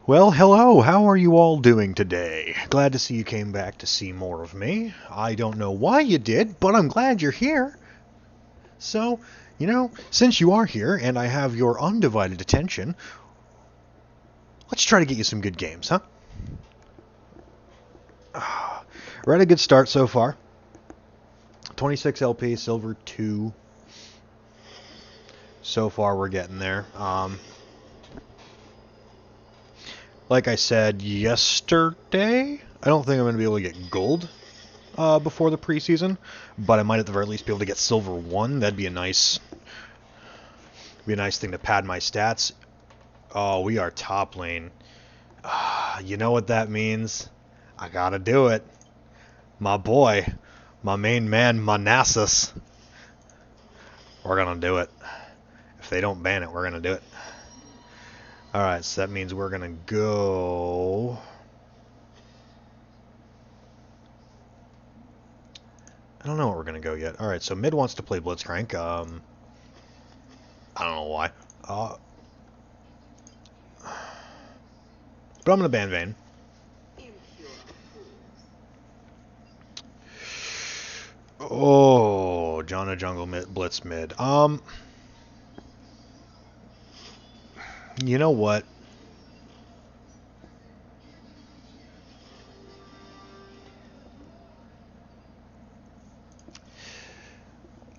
Well, hello, how are you all doing today? Glad to see you came back to see more of me. I don't know why you did, but I'm glad you're here. So, since you are here and I have your undivided attention, let's try to get you some good games, huh? We're at a good start so far. 26 LP, silver 2. So far we're getting there. Like I said yesterday, I don't think I'm going to be able to get gold before the preseason, but I might at the very least be able to get silver 1. That'd be a nice thing to pad my stats. Oh, we are top lane. You know what that means? I gotta do it. My boy, my main man, Manassas. We're gonna do it. If they don't ban it, we're gonna do it. Alright, so that means we're gonna go... I don't know what we're gonna go yet. Alright, so mid wants to play Blitzcrank. I don't know why. But I'm gonna ban Vayne. Oh, Janna jungle mid, Blitz mid. You know what?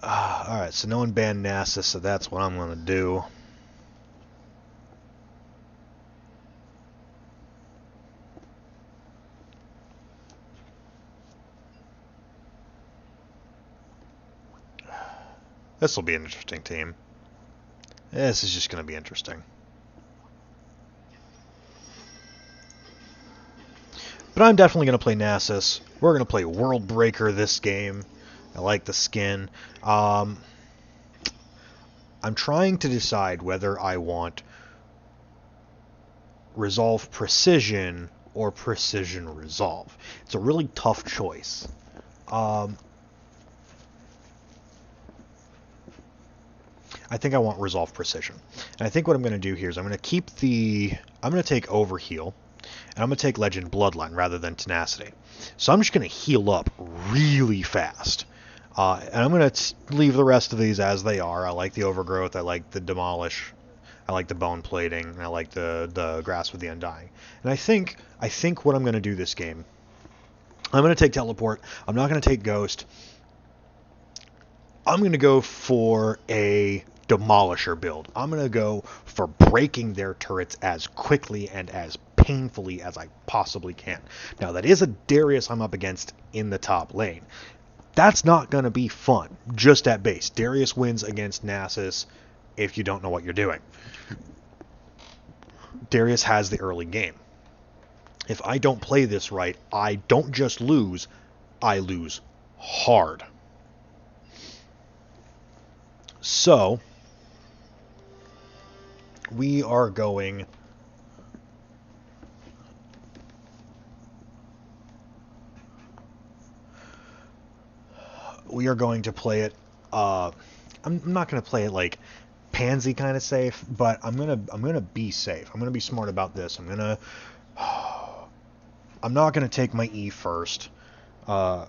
Alright, so no one banned NASA, so that's what I'm gonna do. This will be an interesting team. This is just going to be interesting. But I'm definitely going to play Nasus. We're going to play World Breaker this game. I like the skin. I'm trying to decide whether I want Resolve Precision or Precision Resolve. It's a really tough choice. I think I want Resolve Precision. And I think what I'm going to do here is I'm going to keep I'm going to take Overheal, and I'm going to take Legend Bloodline rather than Tenacity. So I'm just going to heal up really fast. And I'm going to leave the rest of these as they are. I like the Overgrowth, I like the Demolish, I like the Bone Plating, and I like the Grasp of the Undying. And I think what I'm going to do this game, I'm going to take Teleport, I'm not going to take Ghost, I'm going to go for a Demolisher build. I'm going to go for breaking their turrets as quickly and as painfully as I possibly can. Now, that is a Darius I'm up against in the top lane. That's not going to be fun, just at base. Darius wins against Nasus if you don't know what you're doing. Darius has the early game. If I don't play this right, I don't just lose, I lose hard. So, we are going... to play it, I'm not going to play it like pansy kind of safe, but I'm going to be safe. I'm going to be smart about this. I'm not going to take my E first. I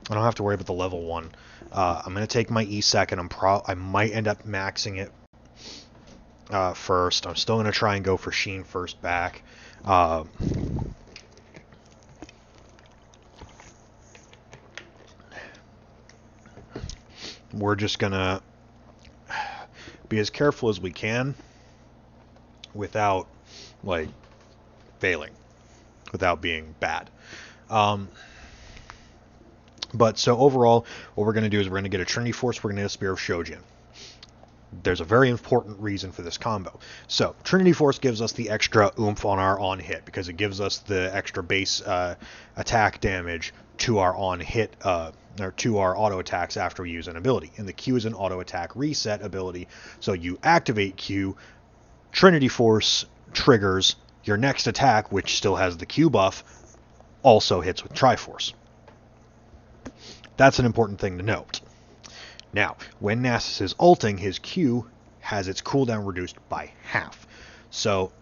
don't have to worry about the level 1. I'm going to take my E second. I might end up maxing it first. I'm still going to try and go for Sheen first back. We're just going to be as careful as we can without, like, failing, without being bad. But so overall, what we're going to do is we're going to get a Trinity Force, we're going to get a Spear of Shojin. There's a very important reason for this combo. So, Trinity Force gives us the extra oomph on our on-hit, because it gives us the extra base attack damage to our on-hit, or to our auto attacks after we use an ability. And the Q is an auto attack reset ability, so you activate Q, Trinity Force triggers, your next attack, which still has the Q buff, also hits with Triforce. That's an important thing to note. Now, when Nasus is ulting, his Q has its cooldown reduced by half. So,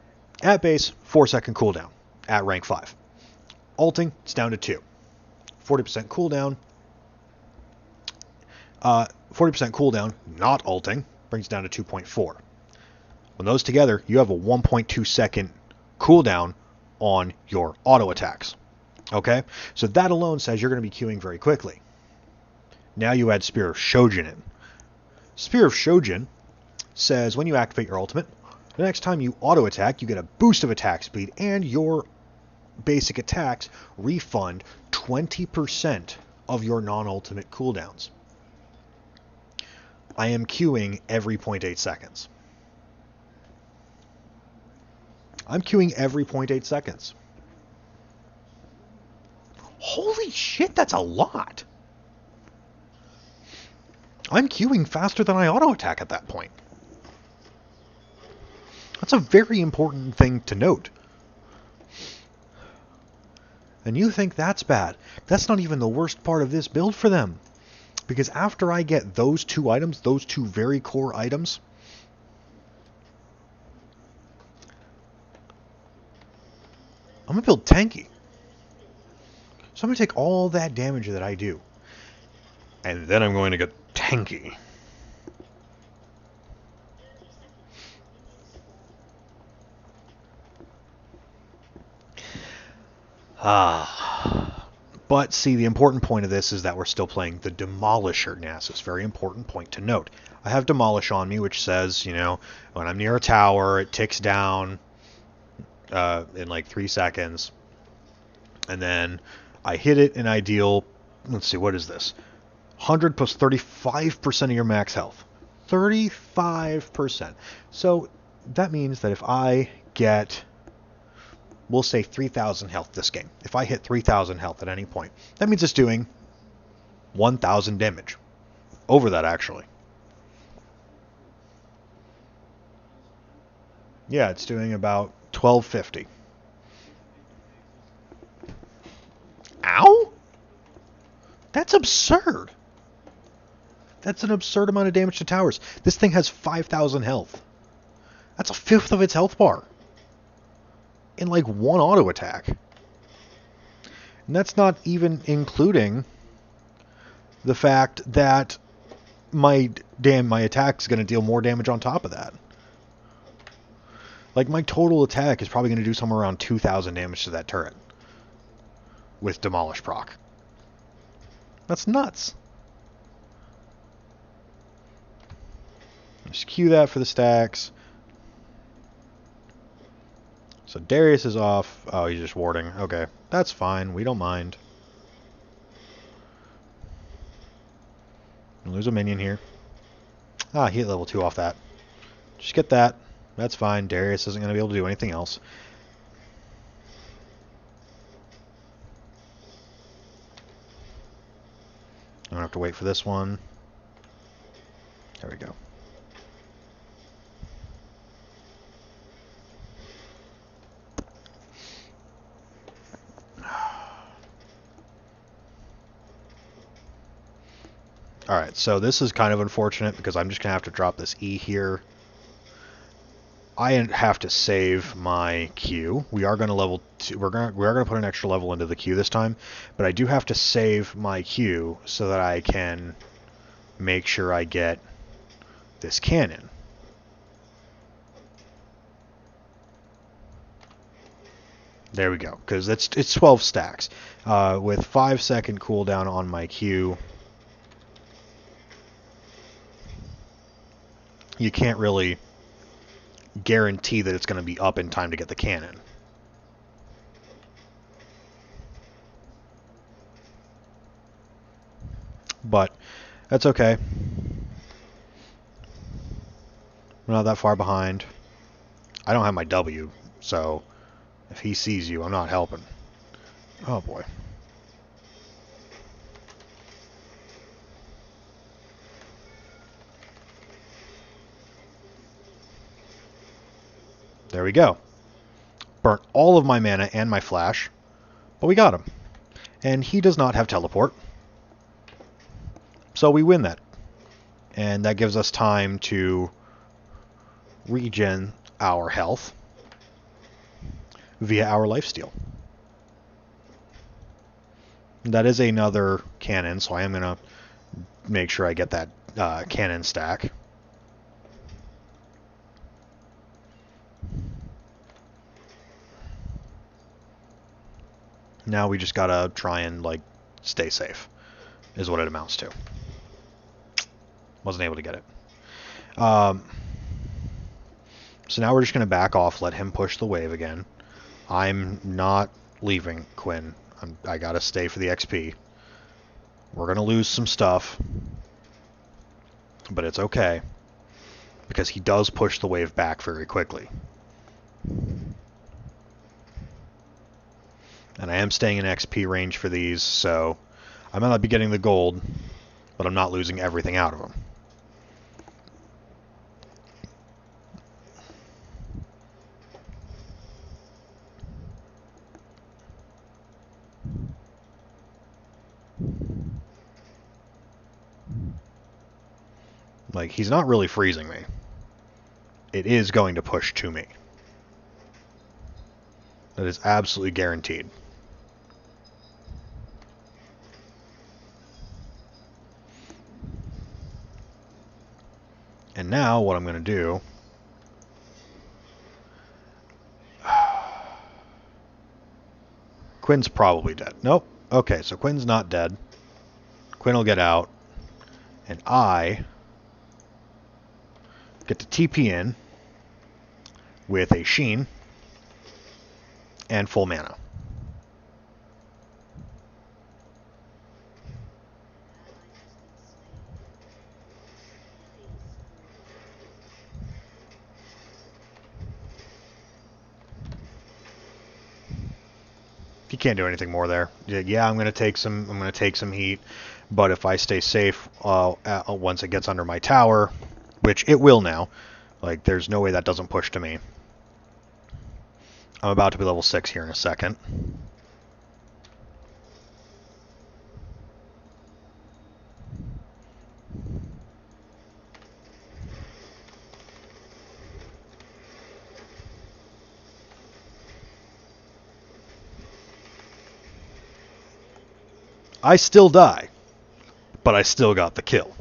At base, 4-second cooldown at rank 5. Ulting, it's down to 2. 40% cooldown. 40% cooldown, not ulting, brings down to 2.4. When those together, you have a 1.2 second cooldown on your auto attacks. Okay? So that alone says you're going to be queuing very quickly. Now you add Spear of Shojin in. Spear of Shojin says when you activate your ultimate, the next time you auto attack, you get a boost of attack speed, and your basic attacks refund 20% of your non-ultimate cooldowns. I am queuing every 0.8 seconds. I'm queuing every 0.8 seconds. Holy shit, that's a lot. I'm queuing faster than I auto attack at that point. That's a very important thing to note. And you think that's bad. That's not even the worst part of this build for them. Because after I get those two items, those two very core items, I'm going to build tanky. So I'm going to take all that damage that I do. And then I'm going to get tanky. But see, the important point of this is that we're still playing the Demolisher Nasus. Very important point to note. I have Demolish on me, which says, you know, when I'm near a tower, it ticks down in like 3 seconds. And then I hit it and I deal, let's see, what is this? 100 plus 35% of your max health. 35%. So that means that if I get, we'll say 3,000 health this game. If I hit 3,000 health at any point, that means it's doing 1,000 damage. Over that, actually. Yeah, it's doing about 1,250. Ow? That's absurd. That's an absurd amount of damage to towers. This thing has 5,000 health. That's a fifth of its health bar. In like one auto attack. And that's not even including the fact that my attack is going to deal more damage on top of that. Like my total attack is probably going to do somewhere around 2,000 damage to that turret. With Demolish proc. That's nuts. Just queue that for the stacks. So Darius is off. Oh, he's just warding. Okay, that's fine. We don't mind. Lose a minion here. Ah, he hit level 2 off that. Just get that. That's fine. Darius isn't going to be able to do anything else. I don't have to wait for this one. There we go. Alright, so this is kind of unfortunate because I'm just going to have to drop this E here. I have to save my Q. We are going to level 2. We are going to put an extra level into the Q this time, but I do have to save my Q so that I can make sure I get this cannon. There we go, because it's 12 stacks with 5-second cooldown on my Q. You can't really guarantee that it's going to be up in time to get the cannon. But that's okay. We're not that far behind. I don't have my W, so if he sees you, I'm not helping. Oh boy. There we go. Burnt all of my mana and my flash, but we got him. And he does not have teleport. So we win that. And that gives us time to regen our health. via our lifesteal. That is another cannon, so I am going to make sure I get that cannon stack. Now we just gotta try and, like, stay safe, is what it amounts to. Wasn't able to get it. So now we're just gonna back off, let him push the wave again. I'm not leaving, Quinn. I gotta stay for the XP. We're gonna lose some stuff, but it's okay, because he does push the wave back very quickly. And I am staying in XP range for these, so I might not be getting the gold, but I'm not losing everything out of them. Like, he's not really freezing me. It is going to push to me. That is absolutely guaranteed. And now what I'm going to do... Quinn's probably dead. Nope. Okay, so Quinn's not dead. Quinn will get out. And I get to TP in with a Sheen and full mana. You can't do anything more there. Yeah, I'm going to take some heat, but if I stay safe once it gets under my tower, which it will now, like, there's no way that doesn't push to me. I'm about to be level 6 here in a second. I still die, but I still got the kill.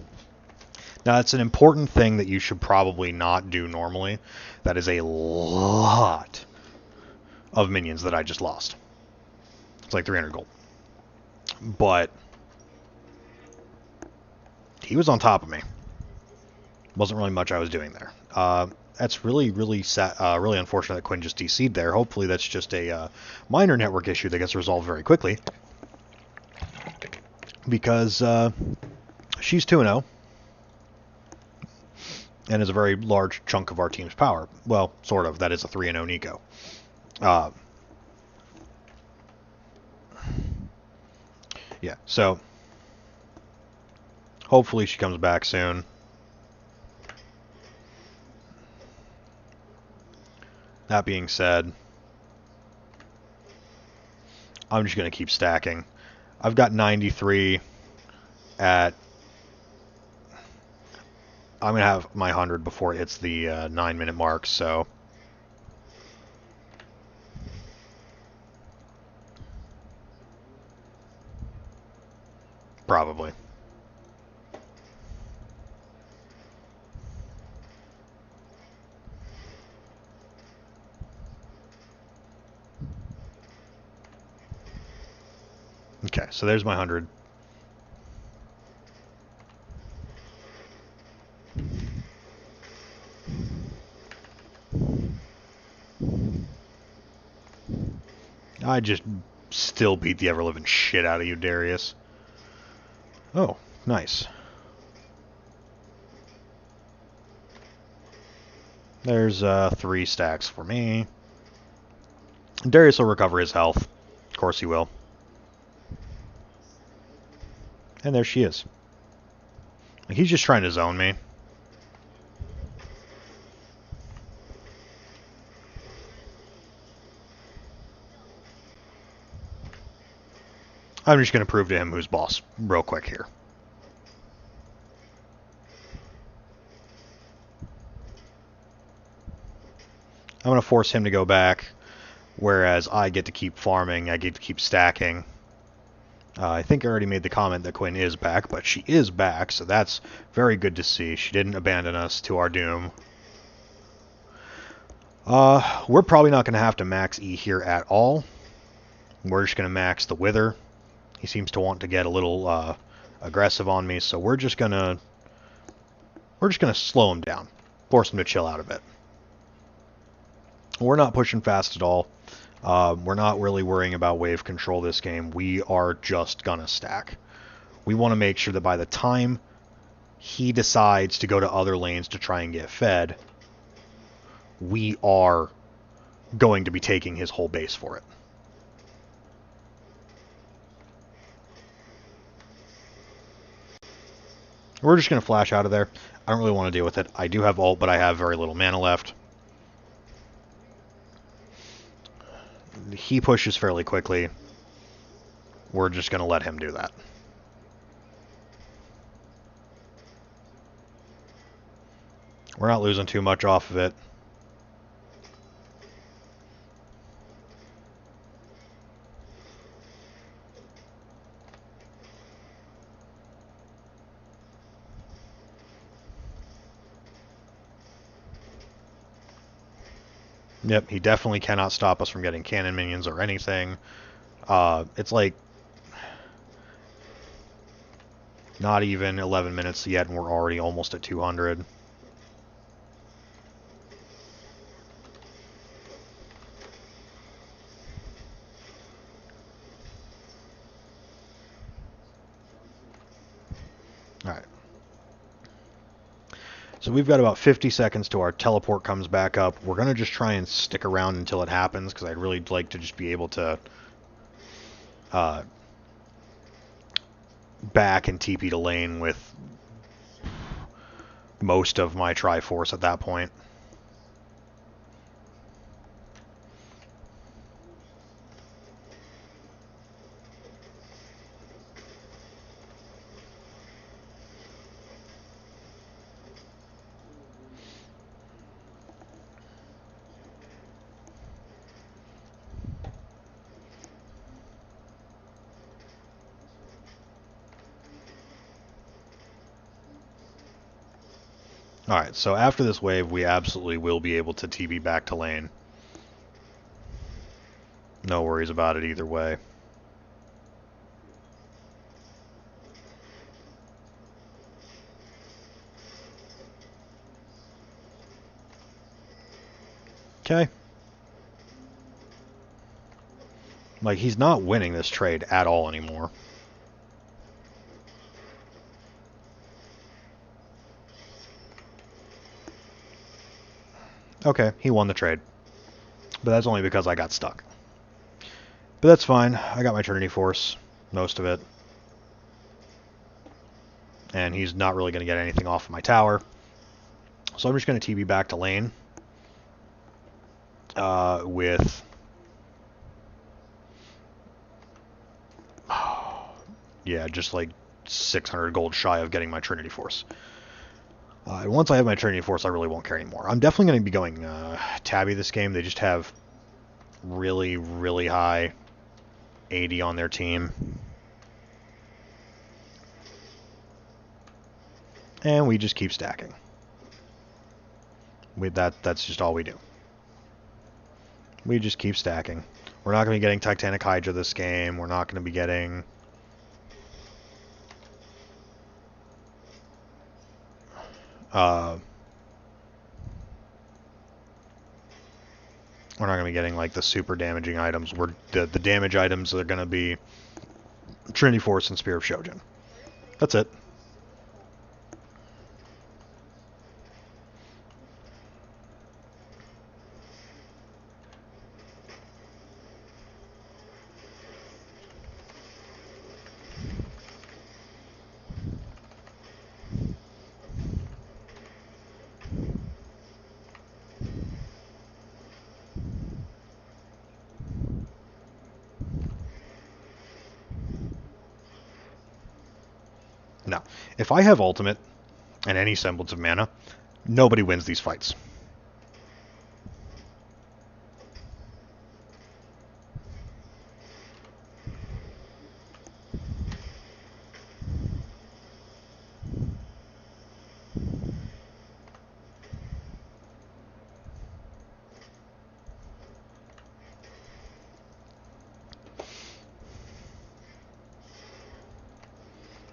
Now, that's an important thing that you should probably not do normally. That is a lot of minions that I just lost. It's like 300 gold. But he was on top of me. Wasn't really much I was doing there. That's really unfortunate that Quinn just DC'd there. Hopefully that's just a minor network issue that gets resolved very quickly. Because she's 2-0. And is a very large chunk of our team's power. Well, sort of. That is a 3-0 Nico. Yeah, so hopefully she comes back soon. That being said, I'm just going to keep stacking. I've got 93 at... I'm going to have my 100 before it hits the 9-minute mark, so... Probably. Okay, so there's my 100. I just still beat the ever-living shit out of you, Darius. Oh, nice. There's 3 stacks for me. Darius will recover his health. Of course he will. And there she is. Like, he's just trying to zone me. I'm just going to prove to him who's boss real quick here. I'm going to force him to go back. whereas I get to keep farming, I get to keep stacking. I think I already made the comment that Quinn is back, but she is back, so that's very good to see. She didn't abandon us to our doom. We're probably not going to have to max E here at all. We're just going to max the Wither. He seems to want to get a little aggressive on me, so we're just gonna slow him down, force him to chill out a bit. We're not pushing fast at all. We're not really worrying about wave control this game. We are just gonna stack. We want to make sure that by the time he decides to go to other lanes to try and get fed, we are going to be taking his whole base for it. We're just going to flash out of there. I don't really want to deal with it. I do have ult, but I have very little mana left. He pushes fairly quickly. We're just going to let him do that. We're not losing too much off of it. Yep, he definitely cannot stop us from getting cannon minions or anything. It's like not even 11 minutes yet, and we're already almost at 200. Alright. So we've got about 50 seconds till our teleport comes back up. We're going to just try and stick around until it happens, because I'd really like to just be able to back and TP to lane with most of my Triforce at that point. Alright, so after this wave, we absolutely will be able to TP back to lane. No worries about it either way. Okay. Like, he's not winning this trade at all anymore. Okay, he won the trade. But that's only because I got stuck. But that's fine. I got my Trinity Force. Most of it. And he's not really going to get anything off of my tower. So I'm just going to TP back to lane. With... yeah, just like 600 gold shy of getting my Trinity Force. Once I have my Trinity Force, I really won't care anymore. I'm definitely going to be going Tabby this game. They just have really, really high 80 on their team. And we just keep stacking. That's just all we do. We just keep stacking. We're not going to be getting Titanic Hydra this game. We're not going to be getting... we're not going to be getting like the super damaging items. The damage items are going to be Trinity Force and Spear of Shojin. That's it. Now, if I have ultimate and any semblance of mana, nobody wins these fights.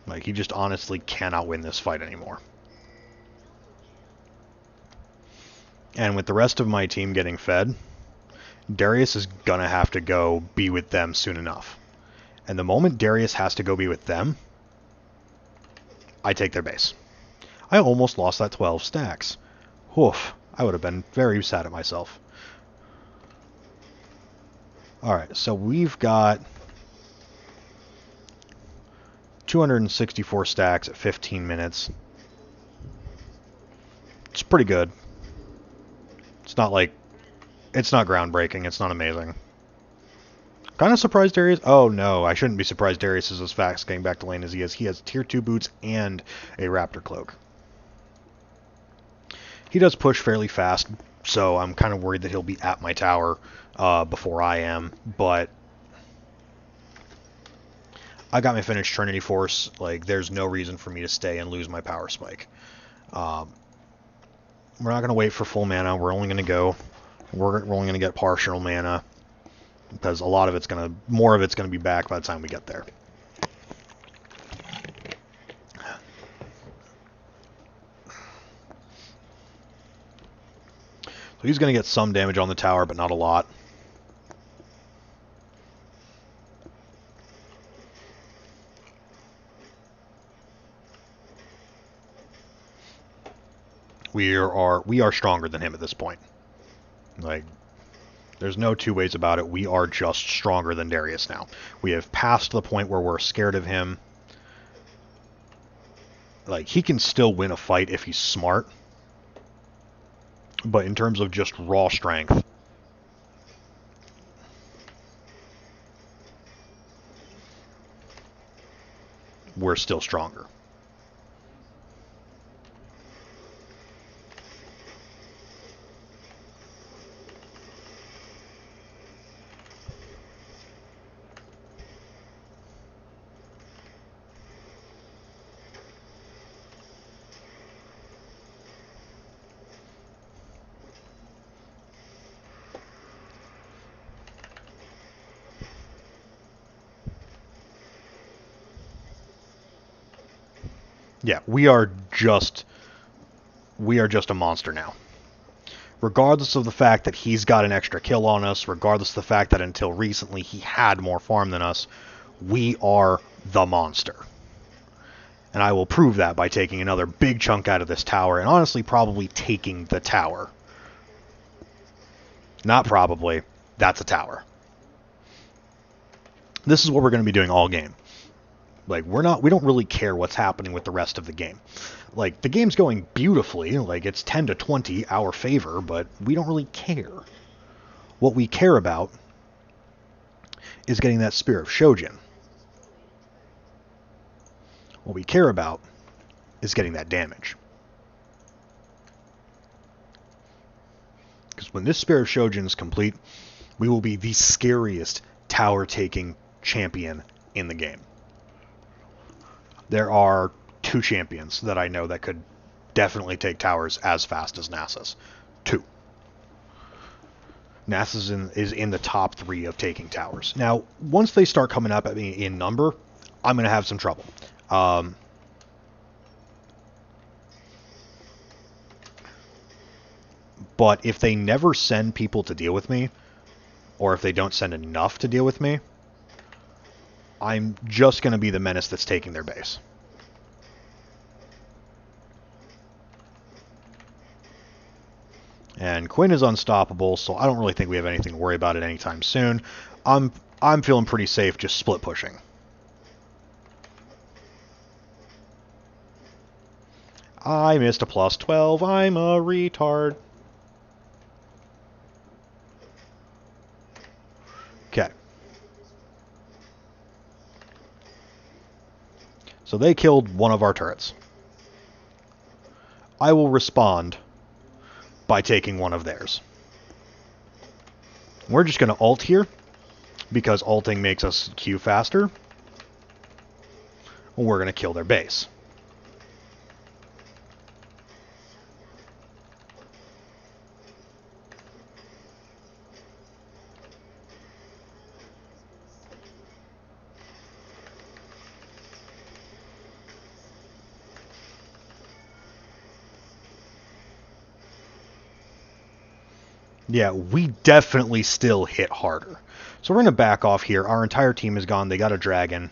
Like, he just honestly cannot win this fight anymore. And with the rest of my team getting fed, Darius is going to have to go be with them soon enough. And the moment Darius has to go be with them, I take their base. I almost lost that 12 stacks. Woof. I would have been very sad at myself. Alright, so we've got 264 stacks at 15 minutes. It's pretty good. It's not like... It's not groundbreaking. It's not amazing. Kind of surprised Darius... Oh, no. I shouldn't be surprised Darius is as fast getting back to lane as he is. He has tier 2 boots and a raptor cloak. He does push fairly fast, so I'm kind of worried that he'll be at my tower before I am. But I got my finished Trinity Force. Like, there's no reason for me to stay and lose my power spike. We're not going to wait for full mana. We're only going to go... We're only going to get partial mana. Because a lot of it's going to... More of it's going to be back by the time we get there. So he's going to get some damage on the tower, but not a lot. We are stronger than him at this point. Like, there's no two ways about it. We are just stronger than Darius now. We have passed the point where we're scared of him. Like, he can still win a fight if he's smart. But in terms of just raw strength, we're still stronger. Yeah, we are just a monster now. Regardless of the fact that he's got an extra kill on us, regardless of the fact that until recently he had more farm than us, we are the monster. And I will prove that by taking another big chunk out of this tower, and honestly probably taking the tower. Not probably, that's a tower. This is what we're going to be doing all game. Like, we don't really care what's happening with the rest of the game. Like, the game's going beautifully, like, it's 10 to 20 our favor, but we don't really care. What we care about is getting that Spear of Shojin. What we care about is getting that damage. Because when this Spear of Shojin is complete, we will be the scariest tower-taking champion in the game. There are 2 champions that I know that could definitely take towers as fast as Nasus. 2. Nasus is in the top 3 of taking towers. Now, once they start coming up at me in number, I'm going to have some trouble. But if they never send people to deal with me, or if they don't send enough to deal with me, I'm just going to be the menace that's taking their base. And Quinn is unstoppable, so I don't really think we have anything to worry about it anytime soon. I'm feeling pretty safe just split pushing. I missed a plus 12. I'm a retard. Okay. So they killed one of our turrets. I will respond by taking one of theirs. We're just going to ult here, because ulting makes us Q faster. We're going to kill their base. Yeah, we definitely still hit harder. So we're going to back off here. Our entire team is gone. They got a dragon.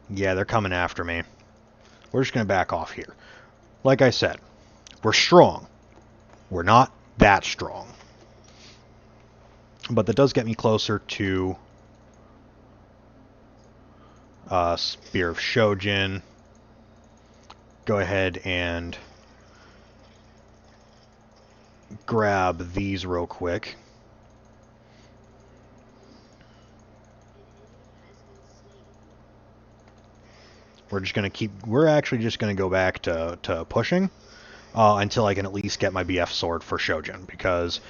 Yeah, they're coming after me. We're just going to back off here. Like I said, we're strong. We're not that strong. But that does get me closer to Spear of Shojin. Go ahead and grab these real quick. We're actually just going to go back to pushing until I can at least get my BF sword for Shojin, because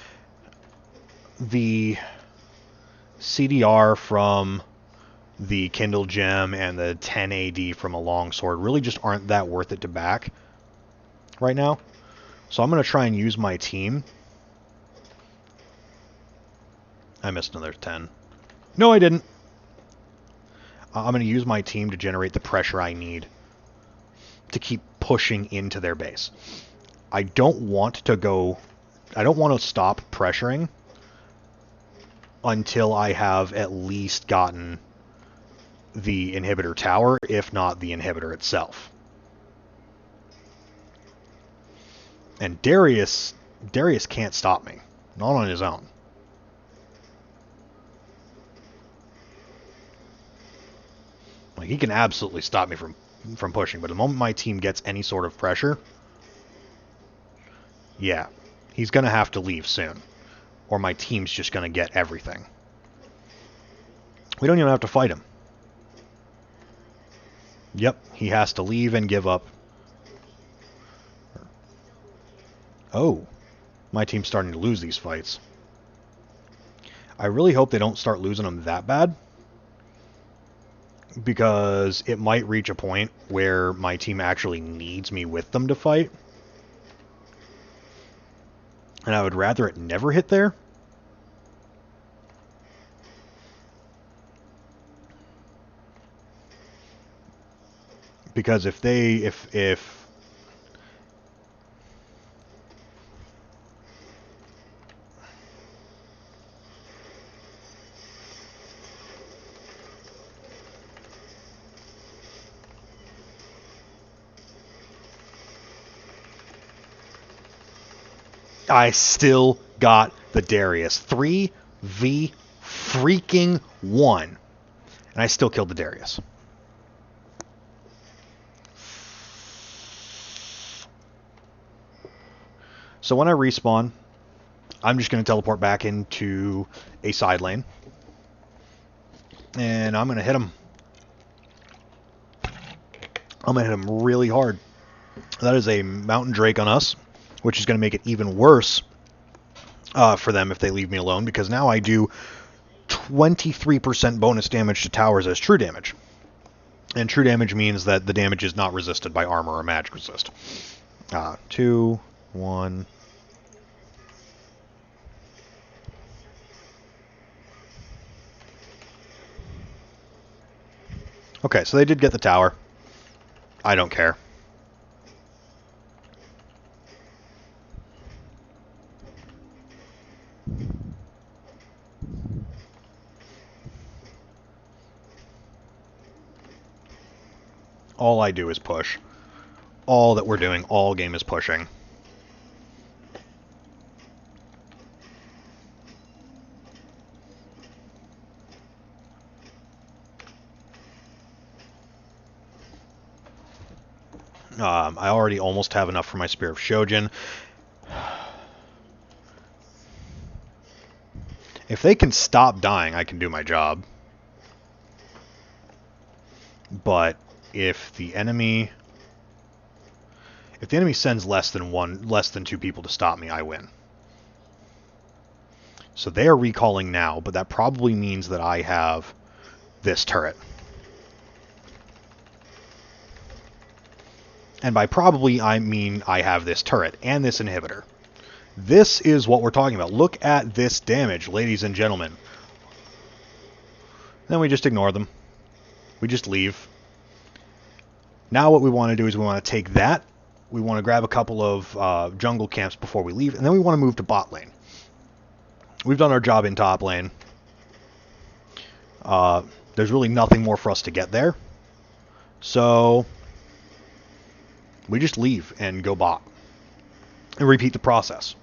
the CDR from the Kindle Gem and the 10 AD from a longsword really just aren't that worth it to back right now. So I'm going to try and use my team. I missed another 10. No, I didn't. I'm going to use my team to generate the pressure I need to keep pushing into their base. I don't want to stop pressuring until I have at least gotten the inhibitor tower, if not the inhibitor itself. And Darius can't stop me. Not on his own. Like, he can absolutely stop me from pushing, but the moment my team gets any sort of pressure, yeah, he's going to have to leave soon. Or my team's just going to get everything. We don't even have to fight him. Yep, he has to leave and give up. Oh, my team's starting to lose these fights. I really hope they don't start losing them that bad, because it might reach a point where my team actually needs me with them to fight. And I would rather it never hit there. Because if I still got the Darius. 3v freaking 1. And I still killed the Darius. So when I respawn, I'm just going to teleport back into a side lane. And I'm going to hit him. I'm going to hit him really hard. That is a Mountain Drake on us, which is going to make it even worse for them if they leave me alone, because now I do 23% bonus damage to towers as true damage. And true damage means that the damage is not resisted by armor or magic resist. 2, 1... Okay, so they did get the tower. I don't care. All I do is push. All that we're doing all game is pushing. I already almost have enough for my Spear of Shojin. If they can stop dying, I can do my job. But if the enemy sends less than 2 people to stop me, I win. So they are recalling now, but that probably means that I have this turret. And by probably, I mean I have this turret and this inhibitor. This is what we're talking about. Look at this damage, ladies and gentlemen. Then we just ignore them. We just leave. Now what we want to do is we want to take that We want to grab a couple of jungle camps before we leave, and then we want to move to bot lane. We've done our job in top lane. There's really nothing more for us to get there. So we just leave and go bot. And repeat the process.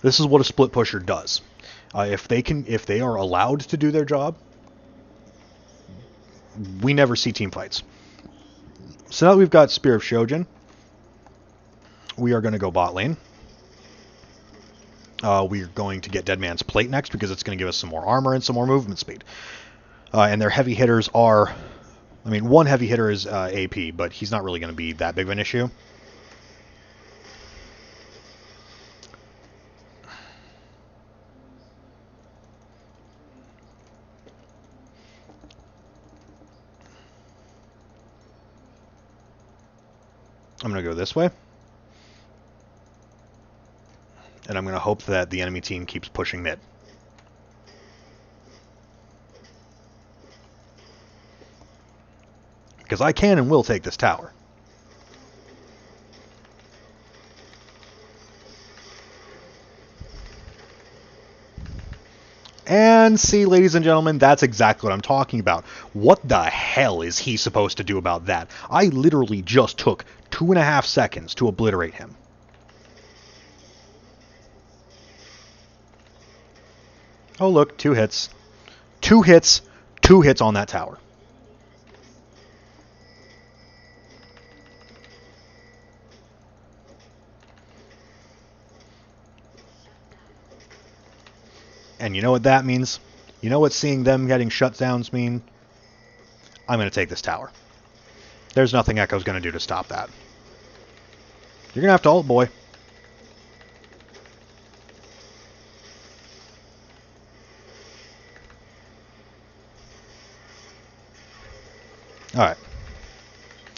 This is what a split pusher does. If they are allowed to do their job, we never see team fights. So now that we've got Spear of Shojin, we are going to go bot lane. We're going to get Dead Man's Plate next because it's going to give us some more armor and some more movement speed. And their heavy hitters are... I mean, one heavy hitter is AP, but he's not really going to be that big of an issue. I'm going to go this way. And I'm going to hope that the enemy team keeps pushing mid. Because I can and will take this tower. And see, ladies and gentlemen, that's exactly what I'm talking about. What the hell is he supposed to do about that? I literally just took 2.5 seconds to obliterate him. Oh, look, 2 hits. 2 hits, 2 hits on that tower. And you know what that means? You know what seeing them getting shutdowns mean? I'm going to take this tower. There's nothing Echo's going to do to stop that. You're going to have to ult, boy. Alright.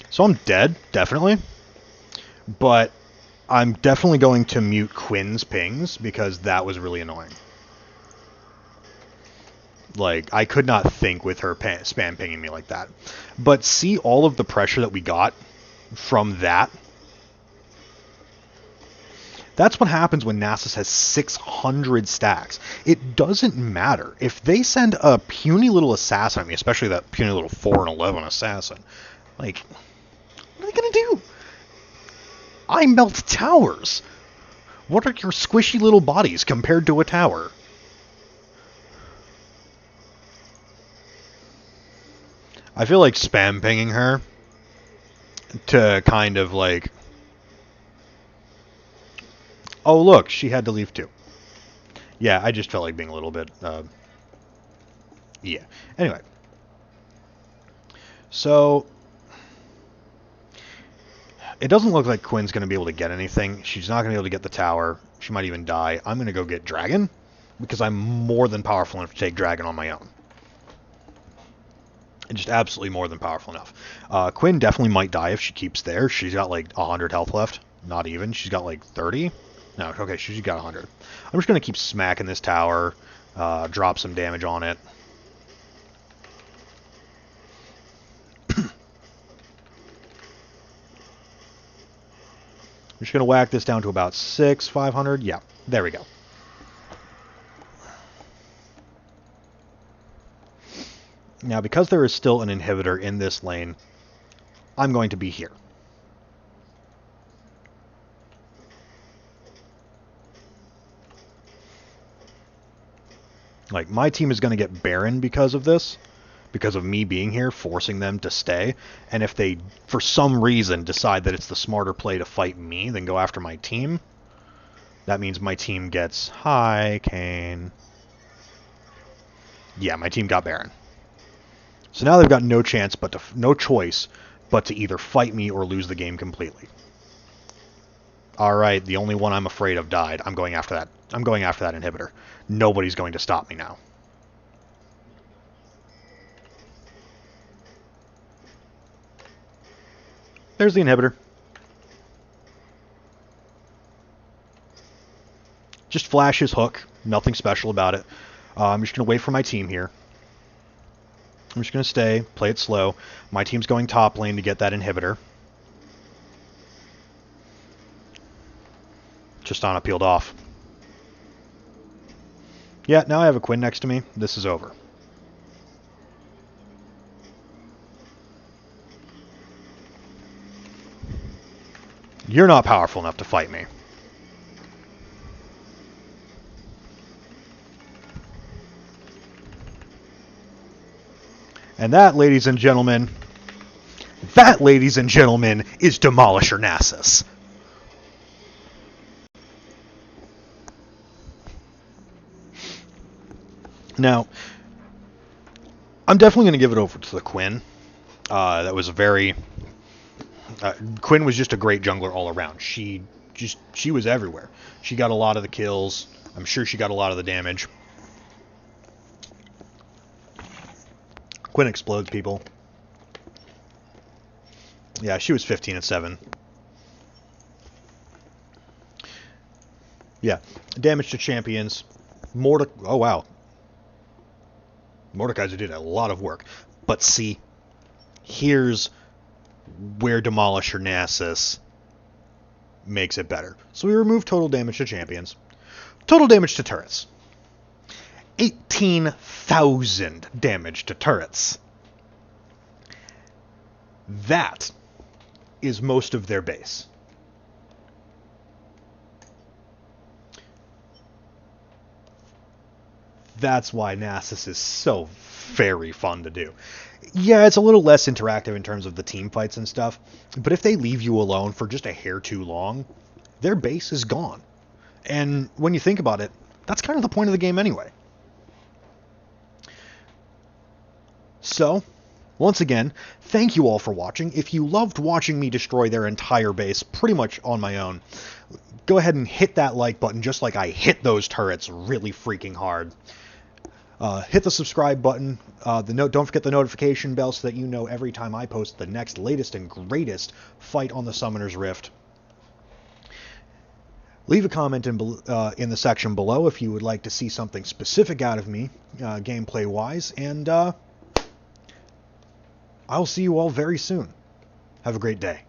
So I'm dead, definitely. But I'm definitely going to mute Quinn's pings because that was really annoying. Like, I could not think with her spam pinging me like that. But see all of the pressure that we got from that? That's what happens when Nasus has 600 stacks. It doesn't matter. If they send a puny little assassin at me, especially that puny little 4 and 11 assassin, like, what are they going to do? I melt towers. What are your squishy little bodies compared to a tower? I feel like spam pinging her to kind of like... Oh, look, she had to leave too. Yeah, I just felt like being a little bit... yeah. Anyway. So... It doesn't look like Quinn's going to be able to get anything. She's not going to be able to get the tower. She might even die. I'm going to go get Dragon, because I'm more than powerful enough to take Dragon on my own. Just absolutely more than powerful enough. Quinn definitely might die if she keeps there. She's got like 100 health left. Not even. She's got like 30. No, okay, she's got 100. I'm just going to keep smacking this tower. Drop some damage on it. I'm just going to whack this down to about 500. Yeah, there we go. Now, because there is still an inhibitor in this lane, I'm going to be here. Like, my team is going to get Baron because of this, because of me being here, forcing them to stay. And if they, for some reason, decide that it's the smarter play to fight me than go after my team, that means my team gets... Hi, Kane. Yeah, my team got Baron. So now they've got no choice but to either fight me or lose the game completely. Alright, the only one I'm afraid of died. I'm going after that. I'm going after that inhibitor. Nobody's going to stop me now. There's the inhibitor. Just flash his hook. Nothing special about it. I'm just going to wait for my team here. I'm just going to stay, play it slow. My team's going top lane to get that inhibitor. Tristana peeled off. Yeah, now I have a Quinn next to me. This is over. You're not powerful enough to fight me. And that, ladies and gentlemen, is Demolisher Nasus. Now, I'm definitely going to give it over to the Quinn. That was a very... Quinn was just a great jungler all around. She was everywhere. She got a lot of the kills. I'm sure she got a lot of the damage. Quinn explodes people. Yeah, she was 15-7. Yeah, damage to champions. Oh wow. Mordekaiser did a lot of work. But see, here's where Demolisher Nasus makes it better. So we remove total damage to champions. Total damage to turrets. 18,000 damage to turrets. That is most of their base. That's why Nasus is so very fun to do. Yeah, it's a little less interactive in terms of the team fights and stuff, but if they leave you alone for just a hair too long, their base is gone. And when you think about it, that's kind of the point of the game anyway. So, once again, thank you all for watching. If you loved watching me destroy their entire base pretty much on my own, go ahead and hit that like button just like I hit those turrets really freaking hard. Hit the subscribe button. Don't forget the notification bell so that you know every time I post the next latest and greatest fight on the Summoner's Rift. Leave a comment in the section below if you would like to see something specific out of me, gameplay-wise, and I'll see you all very soon. Have a great day.